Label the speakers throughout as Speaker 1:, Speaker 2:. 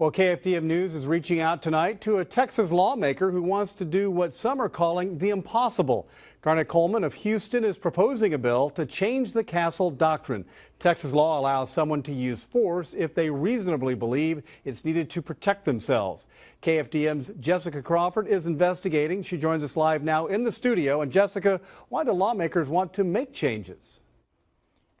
Speaker 1: Well, KFDM News is reaching out tonight to a Texas lawmaker who wants to do what some are calling the impossible. Garnet Coleman of Houston is proposing a bill to change the Castle Doctrine. Texas law allows someone to use force if they reasonably believe it's needed to protect themselves. KFDM's Jessica Crawford is investigating. She joins us live now in the studio. And Jessica, why do lawmakers want to make changes?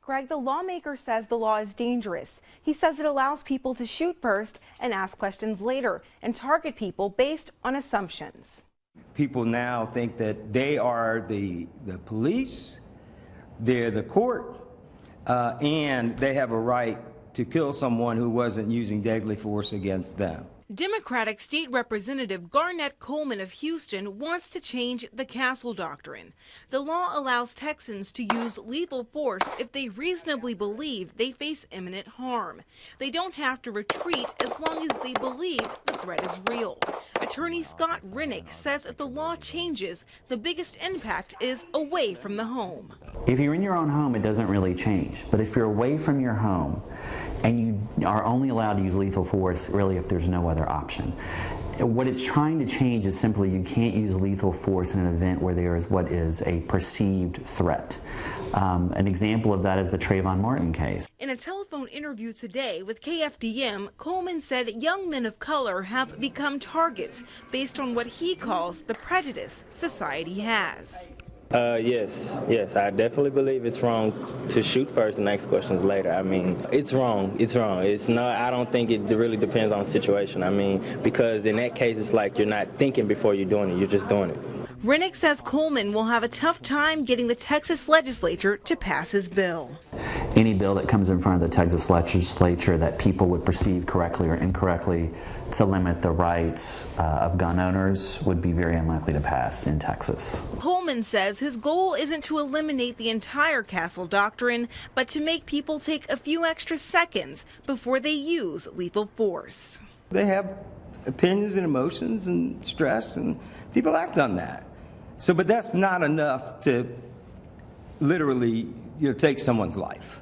Speaker 2: Greg, the lawmaker says the law is dangerous. He says it allows people to shoot first and ask questions later and target people based on assumptions.
Speaker 3: People now think that they are the police, they're the court, and they have a right to kill someone who wasn't using deadly force against them.
Speaker 4: Democratic State Representative Garnet Coleman of Houston wants to change the Castle Doctrine. The law allows Texans to use lethal force if they reasonably believe they face imminent harm. They don't have to retreat as long as they believe the threat is real. Attorney Scott Renick says if the law changes, the biggest impact is away from the home.
Speaker 5: If you're in your own home, it doesn't really change. But if you're away from your home and you are only allowed to use lethal force, really, if there's no other option. What it's trying to change is simply you can't use lethal force in an event where there is what is a perceived threat. An example of that is the Trayvon Martin case.
Speaker 4: In a telephone interview today with KFDM, Coleman said young men of color have become targets based on what he calls the prejudice society has.
Speaker 6: Yes, I definitely believe it's wrong to shoot first and ask questions later. I mean, it's wrong. It's not, I don't think it really depends on the situation. I mean, because in that case, it's like you're not thinking before you're doing it, you're just doing it.
Speaker 4: Renick says Coleman will have a tough time getting the Texas legislature to pass his bill.
Speaker 5: Any bill that comes in front of the Texas legislature that people would perceive correctly or incorrectly to limit the rights of gun owners would be very unlikely to pass in Texas.
Speaker 4: Coleman says his goal isn't to eliminate the entire Castle Doctrine, but to make people take a few extra seconds before they use lethal force.
Speaker 3: They have opinions and emotions and stress, and people act on that. But that's not enough to literally, take someone's life.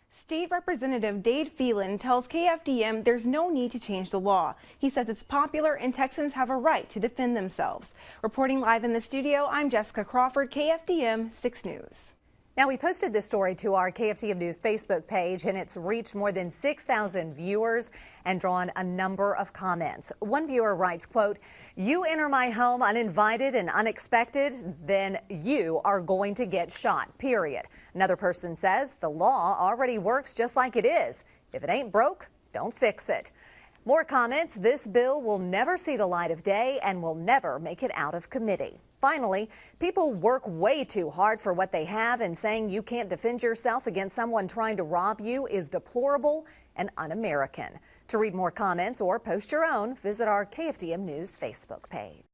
Speaker 2: State Representative Dade Phelan tells KFDM there's no need to change the law. He says it's popular and Texans have a right to defend themselves. Reporting live in the studio, I'm Jessica Crawford, KFDM 6 News.
Speaker 7: Now, we posted this story to our KFDM News Facebook page, and it's reached more than 6,000 viewers and drawn a number of comments. One viewer writes, quote, "You enter my home uninvited and unexpected, then you are going to get shot, period." Another person says the law already works just like it is. If it ain't broke, don't fix it. More comments. This bill will never see the light of day and will never make it out of committee. Finally, people work way too hard for what they have, and saying you can't defend yourself against someone trying to rob you is deplorable and un-American. To read more comments or post your own, visit our KFDM News Facebook page.